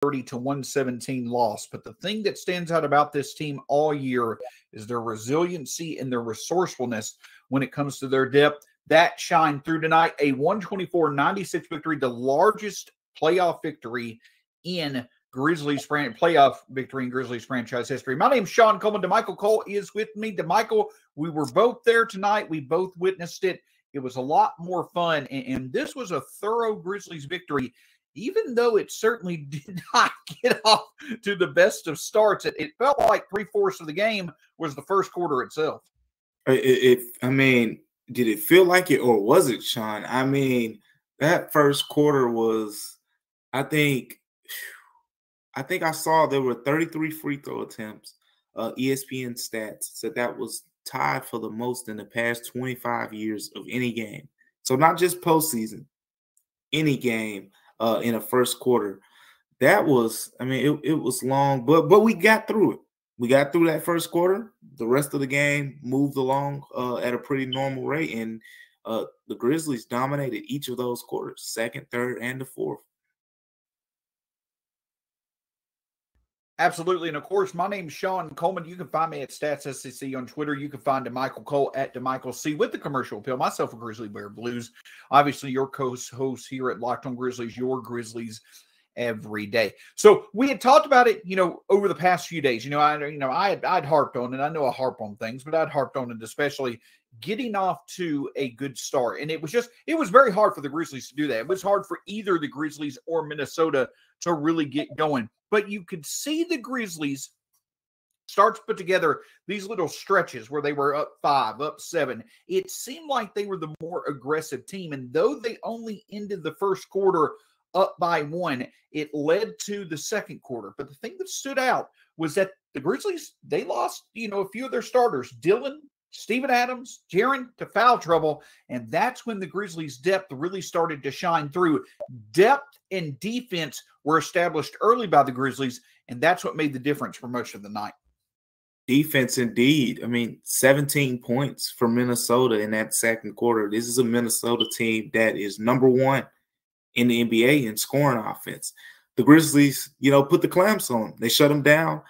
to 117 loss. But the thing that stands out about this team all year is their resiliency and their resourcefulness when it comes to their depth. That shined through tonight. A 124-96 victory, the largest playoff victory in Grizzlies franchise history. My name's Shawn Coleman. Damichael Cole is with me. Damichael, we were both there tonight. We both witnessed it. It was a lot more fun, and this was a thorough Grizzlies victory, even though it certainly did not get off to the best of starts. It felt like 3/4 of the game was the first quarter itself. Did it feel like it, or was it, Shawn? I mean, that first quarter was, I think I saw there were 33 free throw attempts. ESPN stats said that was tied for the most in the past 25 years of any game. So not just postseason, any game in a first quarter. That was, it was long, but we got through it. We got through that first quarter. The rest of the game moved along at a pretty normal rate, and the Grizzlies dominated each of those quarters, second, third, and the fourth. Absolutely. And of course, my name's Shawn Coleman. You can find me at StatsSEC on Twitter. You can find Damichael Cole at Damichael C with the commercial appeal. Myself, a Grizzly Bear Blues. Obviously, your co-host here at Locked On Grizzlies, your Grizzlies every day. So we had talked about it, over the past few days. I'd harped on it. I know I harp on things, but I'd harped on it, especially getting off to a good start. And it was very hard for the Grizzlies to do that. It was hard for either the Grizzlies or Minnesota to really get going. But you could see the Grizzlies start to put together these little stretches where they were up 5, up 7. It seemed like they were the more aggressive team. And though they only ended the first quarter up by 1, it led to the second quarter. But the thing that stood out was that the Grizzlies, they lost, a few of their starters, Dylan, Steven Adams, Jaren, to foul trouble. And that's when the Grizzlies' depth really started to shine through. Depth and defense were established early by the Grizzlies, and that's what made the difference for much of the night. Defense, indeed. 17 points for Minnesota in that second quarter. This is a Minnesota team that is number 1 in the NBA in scoring offense. The Grizzlies, put the clamps on them. They shut them down.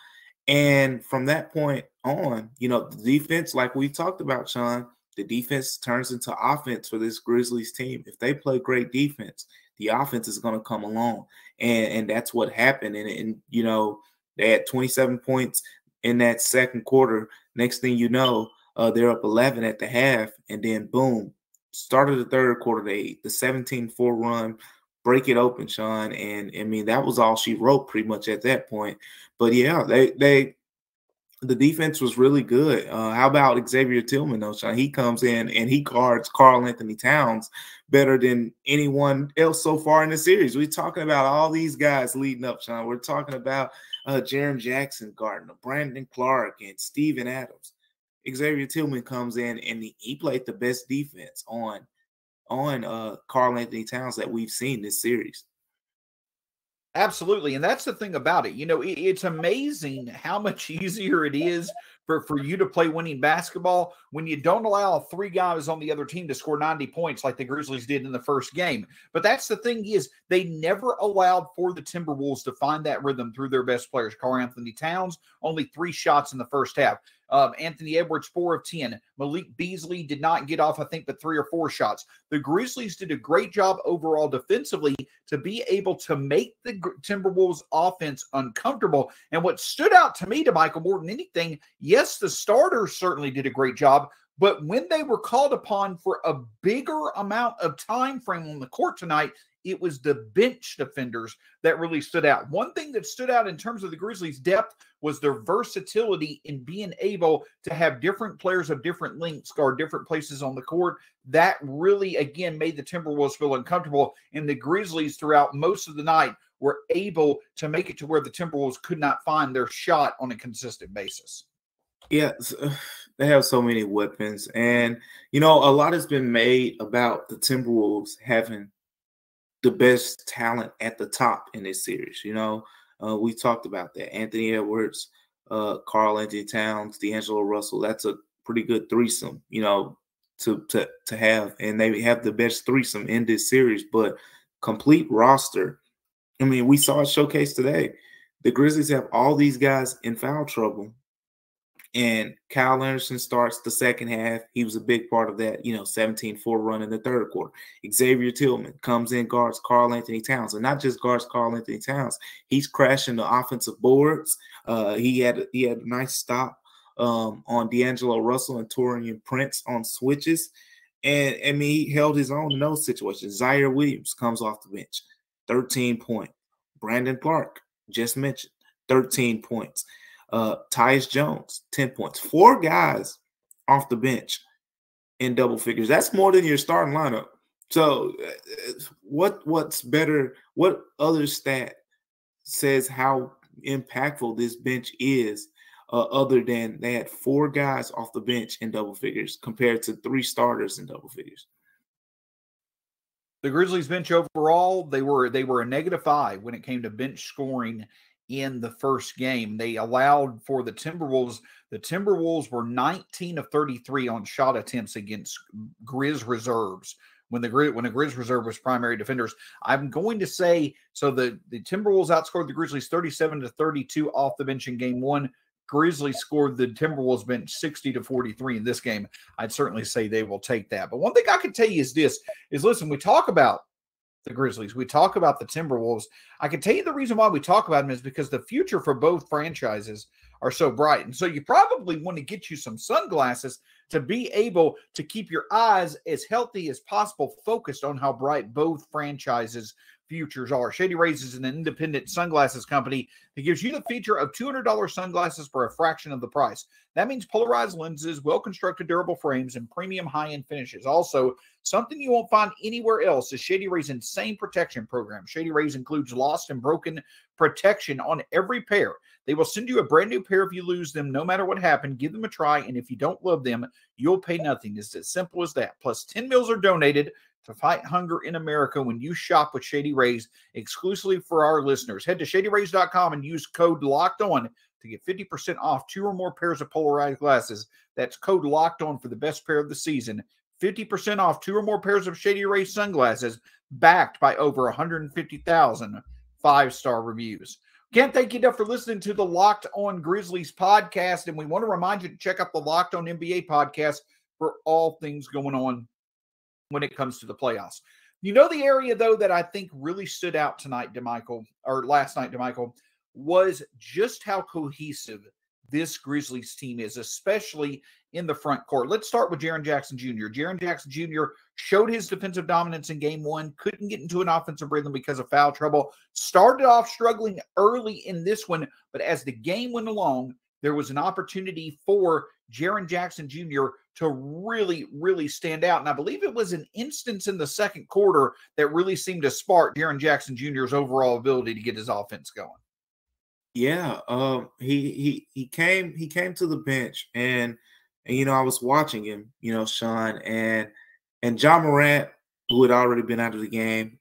And from that point on, the defense, like we talked about, Shawn, the defense turns into offense for this Grizzlies team. If they play great defense, the offense is going to come along. And that's what happened. And they had 27 points in that second quarter. Next thing you know, they're up 11 at the half. And then, boom, started the third quarter, the 17-4 run, break it open, Shawn. And, that was all she wrote pretty much at that point. But, yeah, the defense was really good. How about Xavier Tillman, though, Shawn? He comes in and he guards Karl-Anthony Towns better than anyone else so far in the series. We're talking about all these guys leading up, Shawn. We're talking about Jaren Jackson Gardner, Brandon Clark, and Steven Adams. Xavier Tillman comes in and he played the best defense on Karl-Anthony Towns that we've seen this series. Absolutely. And that's the thing about it. It's amazing how much easier it is for you to play winning basketball when you don't allow 3 guys on the other team to score 90 points like the Grizzlies did in the first game. But that's the thing is they never allowed for the Timberwolves to find that rhythm through their best players. Karl-Anthony Towns, only 3 shots in the first half. Anthony Edwards, 4 of 10. Malik Beasley did not get off, I think, but 3 or 4 shots. The Grizzlies did a great job overall defensively to be able to make the Timberwolves offense uncomfortable. And what stood out to me, Damichael, more than anything, yes, the starters certainly did a great job, but when they were called upon for a bigger amount of time frame on the court tonight, it was the bench defenders that really stood out. One thing that stood out in terms of the Grizzlies' depth was their versatility in being able to have different players of different lengths guard different places on the court. That really, again, made the Timberwolves feel uncomfortable, and the Grizzlies throughout most of the night were able to make it to where the Timberwolves could not find their shot on a consistent basis. Yeah, they have so many weapons. And, a lot has been made about the Timberwolves having the best talent at the top in this series. We talked about that. Anthony Edwards, Karl-Anthony Towns, D'Angelo Russell. That's a pretty good threesome, to have. And they have the best threesome in this series. But complete roster, I mean, we saw it showcased today. The Grizzlies have all these guys in foul trouble. And Kyle Anderson starts the second half. He was a big part of that, 17-4 run in the third quarter. Xavier Tillman comes in, guards Karl-Anthony Towns. And not just guards Karl-Anthony Towns. He's crashing the offensive boards. He had a nice stop on D'Angelo Russell and Taurean Prince on switches. And, I mean, he held his own in those situations. Zaire Williams comes off the bench, 13 points. Brandon Clark, just mentioned, 13 points. Tyus Jones, 10 points. 4 guys off the bench in double figures. That's more than your starting lineup. So what's better? What other stat says how impactful this bench is other than they had 4 guys off the bench in double figures compared to 3 starters in double figures? The Grizzlies bench overall, they were a -5 when it came to bench scoring in the first game. They allowed for the Timberwolves. The Timberwolves were 19 of 33 on shot attempts against Grizz reserves when a Grizz reserve was primary defenders. I'm going to say, so the Timberwolves outscored the Grizzlies 37-32 off the bench in game 1. Grizzlies scored the Timberwolves bench 60-43 in this game. I'd certainly say they will take that. But one thing I can tell you is this, listen, we talk about the Grizzlies, we talk about the Timberwolves. I can tell you the reason why we talk about them is because the future for both franchises are so bright. And so you probably want to get you some sunglasses to be able to keep your eyes as healthy as possible, focused on how bright both franchises' futures are. Shady Rays is an independent sunglasses company that gives you the feature of $200 sunglasses for a fraction of the price. That means polarized lenses, well-constructed durable frames, and premium high-end finishes. Also, something you won't find anywhere else is Shady Rays' insane protection program. Shady Rays includes lost and broken protection on every pair. They will send you a brand new pair if you lose them, no matter what happened. Give them a try, and if you don't love them, you'll pay nothing. It's as simple as that. Plus, 10 meals are donated to fight hunger in America when you shop with Shady Rays exclusively for our listeners. Head to shadyrays.com and use code LOCKEDON to get 50% off 2 or more pairs of polarized glasses. That's code LOCKEDON for the best pair of the season. 50% off 2 or more pairs of Shady Rays sunglasses, backed by over 150,000 5-star reviews. Can't thank you enough for listening to the Locked On Grizzlies podcast, and we want to remind you to check out the Locked On NBA podcast for all things going on when it comes to the playoffs. You know, the area, though, that I think really stood out tonight, last night, Damichael, was just how cohesive this Grizzlies team is, especially in the front court. Let's start with Jaren Jackson Jr. Jaren Jackson Jr. showed his defensive dominance in game 1, couldn't get into an offensive rhythm because of foul trouble, started off struggling early in this one, but as the game went along, there was an opportunity for Jaren Jackson Jr. to really, really stand out. And I believe it was an instance in the second quarter that really seemed to spark Jaren Jackson Jr.'s overall ability to get his offense going. Yeah, he came to the bench, and I was watching him, Shawn, and Ja Morant, who had already been out of the game,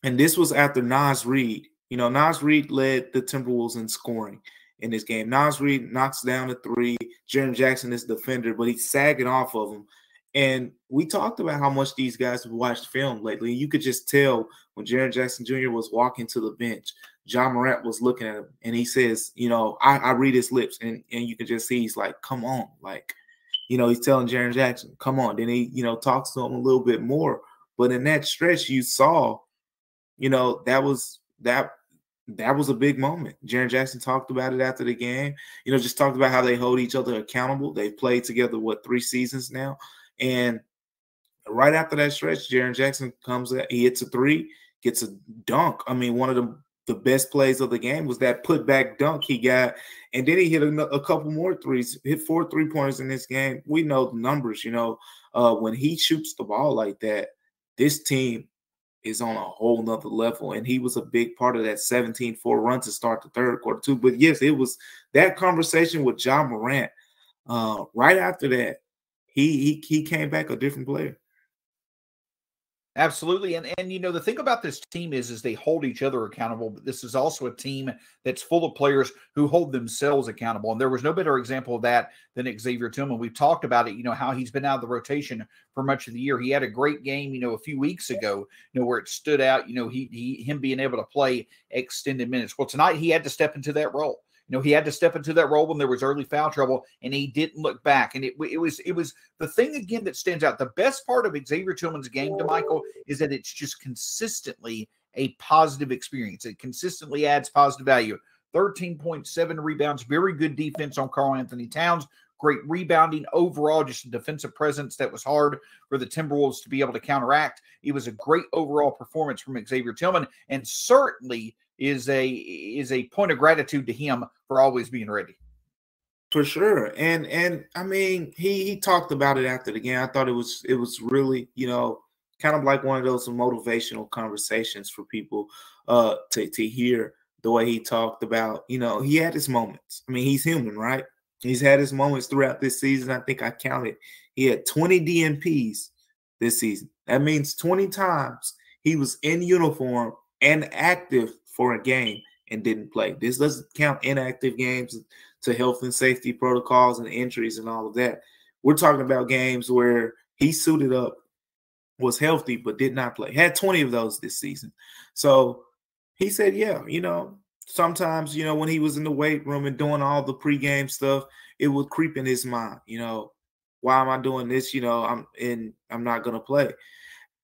and this was after Naz Reid. Naz Reid led the Timberwolves in scoring in this game. Naz Reid knocks down a 3. Jaren Jackson is the defender, but he's sagging off of him. And we talked about how much these guys have watched film lately. You could just tell when Jaren Jackson Jr. was walking to the bench, Ja Morant was looking at him, and he says, I read his lips, and you can just see he's like, come on. Like, he's telling Jaren Jackson, come on. Then he, talks to him a little bit more. But in that stretch, you saw, that was a big moment. Jaren Jackson talked about it after the game, just talked about how they hold each other accountable. They've played together, 3 seasons now? And right after that stretch, Jaren Jackson comes out, he hits a 3, gets a dunk. I mean, one of the best plays of the game was that putback dunk he got. And then he hit a couple more threes, hit 4 3-pointers in this game. We know the numbers, when he shoots the ball like that, this team is on a whole nother level. And he was a big part of that 17-4 run to start the third quarter too. But yes, it was that conversation with Ja Morant. Right after that, he came back a different player. Absolutely. And the thing about this team is they hold each other accountable, but this is also a team that's full of players who hold themselves accountable. And there was no better example of that than Xavier Tillman. We've talked about it, how he's been out of the rotation for much of the year. He had a great game, a few weeks ago, where it stood out, him being able to play extended minutes. Well, tonight he had to step into that role. He had to step into that role when there was early foul trouble, and he didn't look back. And it was the thing again that stands out. The best part of Xavier Tillman's game, Damichael, is that it's just consistently a positive experience. It consistently adds positive value. 13.7 rebounds, very good defense on Karl-Anthony Towns. Great rebounding overall, just a defensive presence that was hard for the Timberwolves to be able to counteract. It was a great overall performance from Xavier Tillman, and certainly is a point of gratitude to him for always being ready. For sure. And I mean, he talked about it after the game. I thought it was really, kind of like one of those motivational conversations for people to hear the way he talked about, he had his moments. I mean, he's human, right? He's had his moments throughout this season. I think I counted. He had 20 DNPs this season. That means 20 times he was in uniform and active for a game and didn't play. This doesn't count inactive games to health and safety protocols and injuries and all of that. We're talking about games where he suited up, was healthy, but did not play. Had 20 of those this season. So he said, yeah, sometimes, when he was in the weight room and doing all the pregame stuff, it would creep in his mind, why am I doing this? I'm not going to play.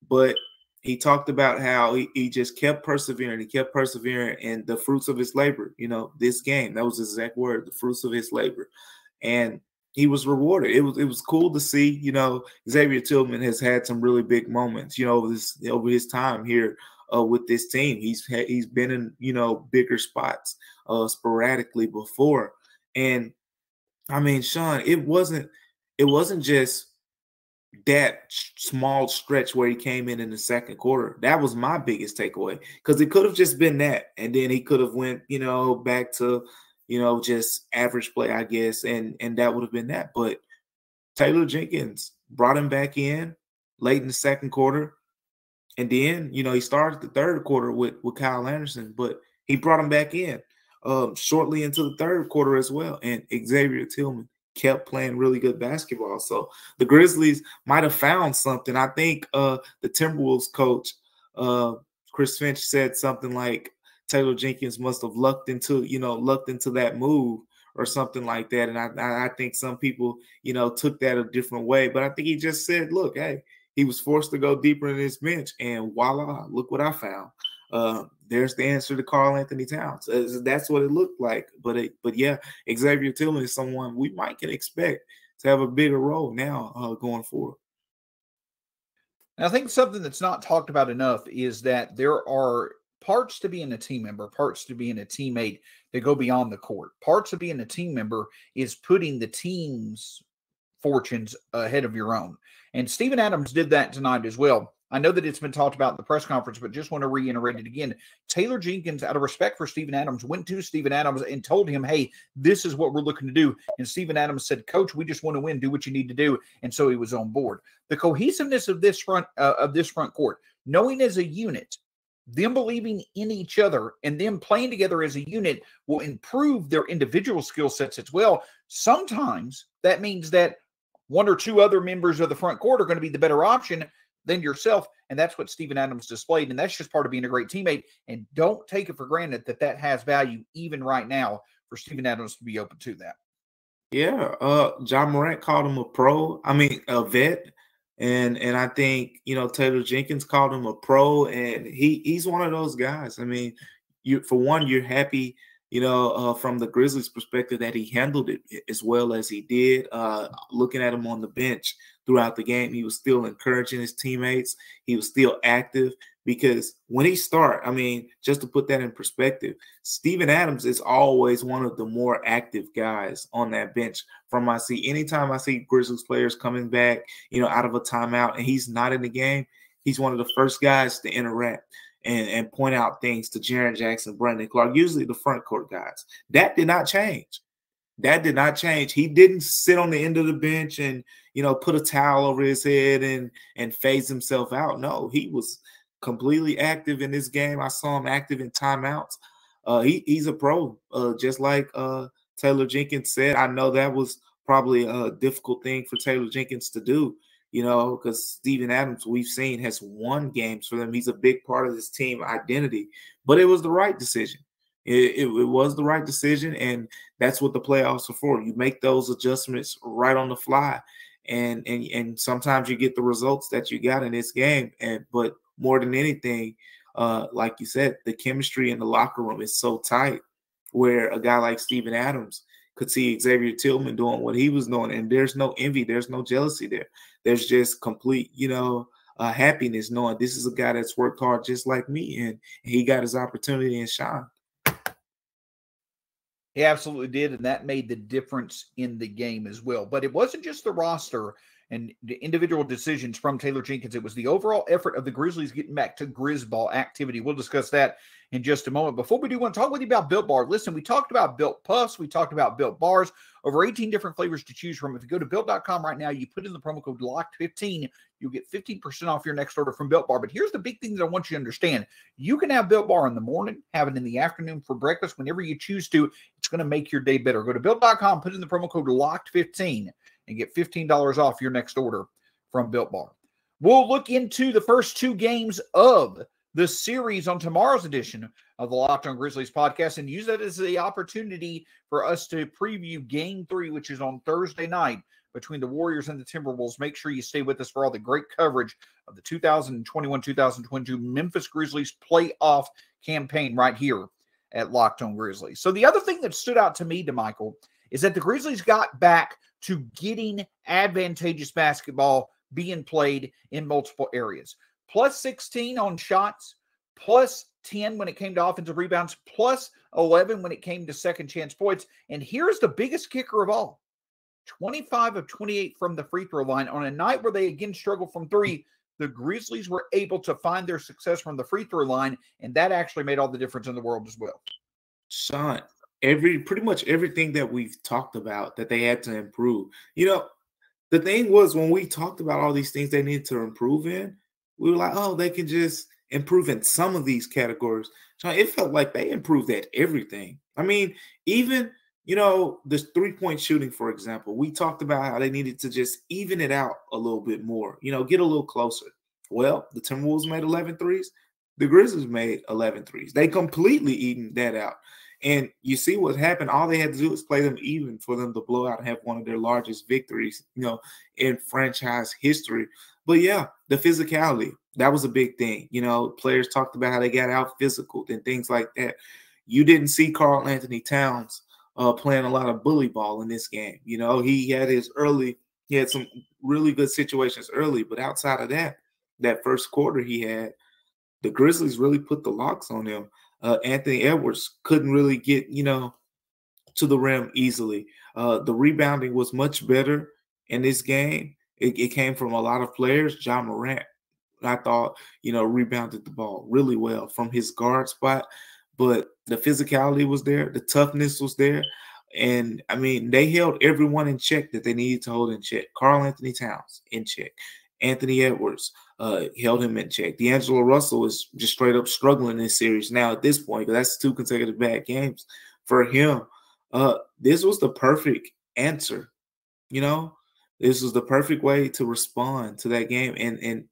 But he talked about how he just kept persevering. He kept persevering, and the fruits of his labor, this game, that was his exact word, the fruits of his labor. And he was rewarded. It was cool to see, Xavier Tillman has had some really big moments, over his time here with this team. He's been in, bigger spots sporadically before. And I mean, Shawn, it wasn't just that small stretch where he came in the second quarter. That was my biggest takeaway, because it could have just been that, and then he could have went back to just average play, I guess, and that would have been that. But Taylor Jenkins brought him back in late in the second quarter, and then he started the third quarter with Kyle Anderson, but he brought him back in shortly into the third quarter as well. And Xavier Tillman kept playing really good basketball. So the Grizzlies might have found something. I think the Timberwolves coach, Chris Finch, said something like Taylor Jenkins must have lucked into that move or something like that. And I think some people, took that a different way. But I think he just said, look, hey, he was forced to go deeper in his bench, and voila, look what I found. There's the answer to Karl-Anthony Towns. That's what it looked like. But yeah, Xavier Tillman is someone we might can expect to have a bigger role now going forward. And I think something that's not talked about enough is that there are parts to being a team member, parts to being a teammate that go beyond the court. Parts of being a team member is putting the team's fortunes ahead of your own. And Steven Adams did that tonight as well. I know that it's been talked about in the press conference, but just want to reiterate it again. Taylor Jenkins, out of respect for Steven Adams, went to Steven Adams and told him, hey, this is what we're looking to do. And Steven Adams said, Coach, we just want to win. Do what you need to do. And so he was on board. The cohesiveness of this front court, knowing as a unit, them believing in each other and them playing together as a unit will improve their individual skill sets as well. Sometimes that means that one or two other members of the front court are going to be the better option than yourself. And that's what Steven Adams displayed. And that's just part of being a great teammate. And don't take it for granted that has value even right now for Steven Adams to be open to that. Yeah. John Morant called him a vet. And I think, Taylor Jenkins called him a pro, and he's one of those guys. I mean, you're happy, from the Grizzlies' perspective that he handled it as well as he did. Looking at him on the bench throughout the game, he was still encouraging his teammates. He was still active, because when he just to put that in perspective, Steven Adams is always one of the more active guys on that bench from I see. Anytime I see Grizzlies players coming back, out of a timeout and he's not in the game, he's one of the first guys to interact and point out things to Jaren Jackson, Brandon Clark, usually the front court guys. That did not change. That did not change. He didn't sit on the end of the bench and, put a towel over his head and phase himself out. No, he was completely active in this game. I saw him active in timeouts. He's a pro, just like Taylor Jenkins said. I know that was probably a difficult thing for Taylor Jenkins to do, because Steven Adams, we've seen, has won games for them. He's a big part of this team identity, but it was the right decision. It was the right decision, and that's what the playoffs are for. You make those adjustments right on the fly, and sometimes you get the results that you got in this game. But more than anything, like you said, the chemistry in the locker room is so tight, where a guy like Steven Adams could see Xavier Tillman doing what he was doing, and there's no envy, there's no jealousy there. There's just complete, happiness knowing this is a guy that's worked hard just like me, and he got his opportunity and shine. He absolutely did, and that made the difference in the game as well. But it wasn't just the roster and the individual decisions from Taylor Jenkins. It was the overall effort of the Grizzlies getting back to Grizzball activity. We'll discuss that in just a moment. Before we do, want to talk with you about Built Bar. Listen, we talked about Built Puffs. We talked about Built Bars. Over 18 different flavors to choose from. If you go to Built.com right now, you put in the promo code LOCKED15, you'll get 15% off your next order from Built Bar. But here's the big thing that I want you to understand. You can have Built Bar in the morning, have it in the afternoon for breakfast, whenever you choose to. It's going to make your day better. Go to Built.com, put in the promo code LOCKED15, and get $15 off your next order from Built Bar. We'll look into the first two games of the series on tomorrow's edition of the Locked On Grizzlies podcast and use that as the opportunity for us to preview Game 3, which is on Thursday night between the Warriors and the Timberwolves. Make sure you stay with us for all the great coverage of the 2021-2022 Memphis Grizzlies playoff campaign right here at Locked On Grizzlies. So the other thing that stood out to me, Damichael, is that the Grizzlies got back to getting advantageous basketball being played in multiple areas. Plus 16 on shots, plus 10 when it came to offensive rebounds, plus 11 when it came to second chance points. And here's the biggest kicker of all. 25 of 28 from the free throw line. On a night where they again struggled from three, the Grizzlies were able to find their success from the free throw line, and that actually made all the difference in the world as well. Shawn, pretty much everything that we've talked about that they had to improve. The thing was, when we talked about all these things they needed to improve in, we were like, oh, they can just improve in some of these categories. So it felt like they improved at everything. I mean, even, this three-point shooting, for example, we talked about how they needed to just even it out a little bit more, get a little closer. Well, the Timberwolves made 11 threes. The Grizzlies made 11 threes. They completely evened that out. And you see what happened. All they had to do was play them even for them to blow out and have one of their largest victories, in franchise history. But yeah, the physicality, that was a big thing. Players talked about how they got out physical and things like that. You didn't see Karl Anthony Towns playing a lot of bully ball in this game. He had some really good situations early, but outside of that first quarter he had, the Grizzlies really put the locks on him. Anthony Edwards couldn't really get, to the rim easily. The rebounding was much better in this game. It came from a lot of players. John Morant, I thought, rebounded the ball really well from his guard spot. But the physicality was there. The toughness was there. And, I mean, they held everyone in check that they needed to hold in check. Karl Anthony Towns in check. Anthony Edwards held him in check. D'Angelo Russell is just straight up struggling in this series now at this point, because that's 2 consecutive bad games for him. This was the perfect answer, This was the perfect way to respond to that game.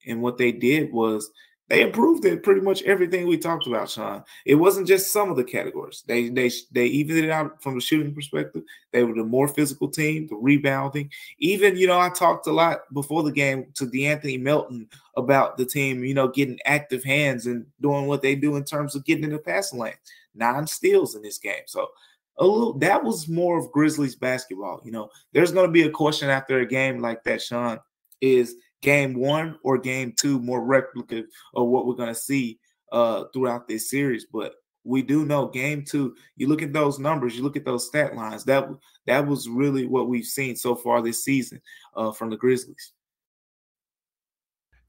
And what they did was they improved in pretty much everything we talked about, Shawn. It wasn't just some of the categories. They evened it out from the shooting perspective. They were the more physical team, the rebounding. Even, I talked a lot before the game to DeAnthony Melton about the team, getting active hands and doing what they do in terms of getting in the passing lane. 9 steals in this game. So that was more of Grizzlies basketball. There's going to be a question after a game like that, Shawn, is game 1 or game 2 more replicative of what we're going to see throughout this series. But we do know game 2, you look at those numbers, you look at those stat lines, that was really what we've seen so far this season from the Grizzlies.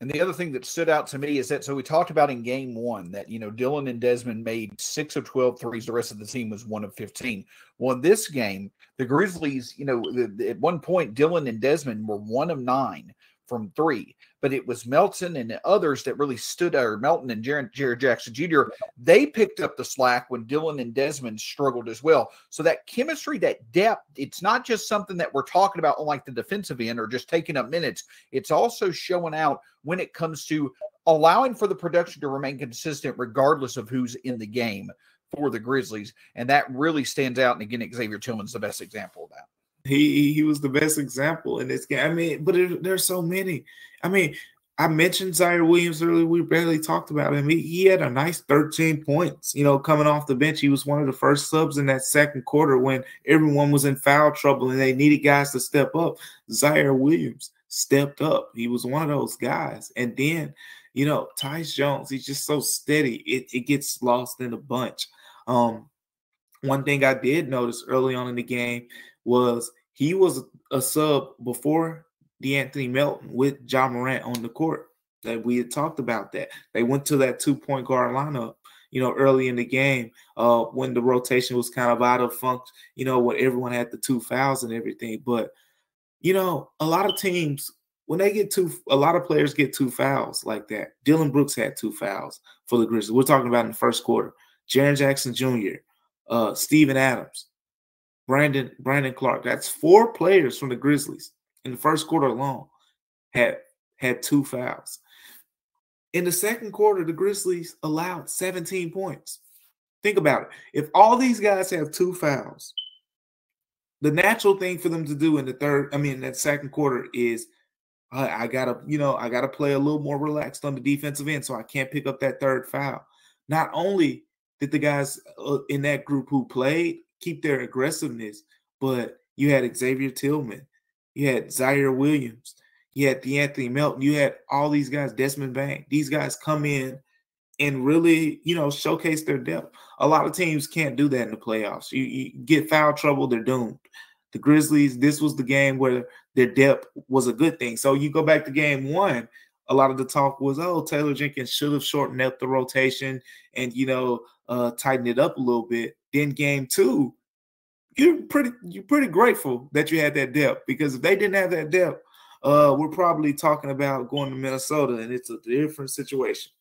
And the other thing that stood out to me is that, so we talked about in game one that, Dillon and Desmond made 6 of 12 threes. The rest of the team was 1 of 15. Well, in this game, the Grizzlies, at one point, Dillon and Desmond were 1 of 9 from 3. But it was Melton and others that really stood out, or Melton and Jaren Jackson Jr. They picked up the slack when Dillon and Desmond struggled as well. So that chemistry, that depth, it's not just something that we're talking about on like the defensive end or just taking up minutes. It's also showing out when it comes to allowing for the production to remain consistent regardless of who's in the game for the Grizzlies. And that really stands out. And again, Xavier Tillman's the best example of that. He was the best example in this game. I mean, but there's so many. I mean, I mentioned Ziaire Williams earlier. We barely talked about him. He had a nice 13 points, coming off the bench. He was one of the first subs in that second quarter when everyone was in foul trouble and they needed guys to step up. Ziaire Williams stepped up. He was one of those guys. And then, Tyus Jones, he's just so steady. It gets lost in a bunch. One thing I did notice early on in the game was he was a sub before De'Anthony Melton with Ja Morant on the court. That we had talked about that. They went to that 2-point guard lineup, early in the game when the rotation was kind of out of function, when everyone had the 2 fouls and everything. But, a lot of teams, when they get a lot of players get 2 fouls like that. Dillon Brooks had 2 fouls for the Grizzlies. We're talking about in the first quarter. Jaren Jackson Jr., Steven Adams, Brandon Clark. That's 4 players from the Grizzlies in the first quarter alone had 2 fouls. In the second quarter, the Grizzlies allowed 17 points. Think about it. If all these guys have 2 fouls, the natural thing for them to do in that second quarter is I gotta play a little more relaxed on the defensive end so I can't pick up that 3rd foul. Not only did the guys in that group who played keep their aggressiveness, but you had Xavier Tillman, you had Ziaire Williams, you had De'Anthony Melton, you had all these guys, Desmond Bane. These guys come in and really, showcase their depth. A lot of teams can't do that in the playoffs. You get foul trouble, they're doomed. The Grizzlies, this was the game where their depth was a good thing. So you go back to game 1, a lot of the talk was, Taylor Jenkins should have shortened up the rotation and, tightened it up a little bit. Then game 2, you're pretty grateful that you had that depth, because if they didn't have that depth, we're probably talking about going to Minnesota, and it's a different situation.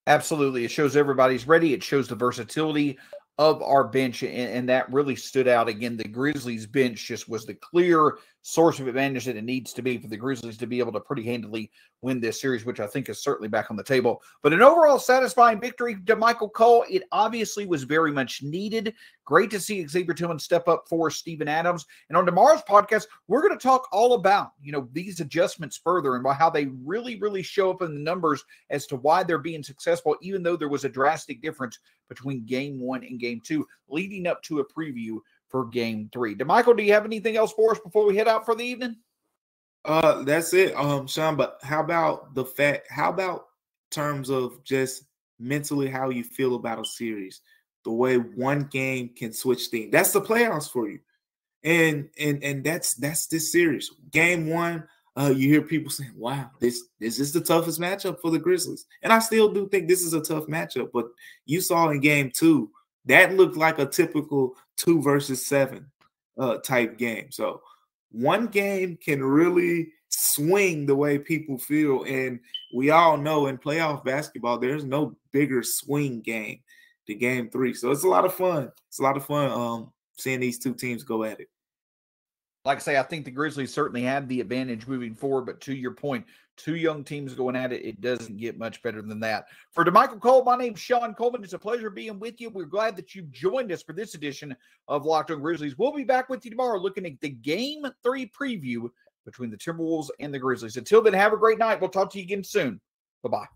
Absolutely. It shows everybody's ready. It shows the versatility of our bench, and that really stood out. Again, the Grizzlies bench just was the clear source of advantage that it needs to be for the Grizzlies to be able to pretty handily win this series, which I think is certainly back on the table. But an overall satisfying victory, Damichael Cole. It obviously was very much needed. Great to see Xavier Tillman step up for Steven Adams. And on tomorrow's podcast, we're going to talk all about, these adjustments further and how they really, really show up in the numbers as to why they're being successful, even though there was a drastic difference between game 1 and game 2, leading up to a preview for game 3. Damichael, do you have anything else for us before we head out for the evening? That's it, Shawn. But how about terms of just mentally how you feel about a series, the way one game can switch things? That's the playoffs for you, and that's this series. Game 1, you hear people saying, "Wow, this is the toughest matchup for the Grizzlies," and I still do think this is a tough matchup. But you saw in game 2 that looked like a typical 2 versus 7 type game. So one game can really swing the way people feel. And we all know in playoff basketball, there's no bigger swing game to game 3. So it's a lot of fun. It's a lot of fun seeing these two teams go at it. Like I say, I think the Grizzlies certainly have the advantage moving forward, but to your point, 2 young teams going at it, it doesn't get much better than that. For Damichael Cole, my name's Shawn Coleman. It's a pleasure being with you. We're glad that you joined us for this edition of Locked On Grizzlies. We'll be back with you tomorrow looking at the Game 3 preview between the Timberwolves and the Grizzlies. Until then, have a great night. We'll talk to you again soon. Bye-bye.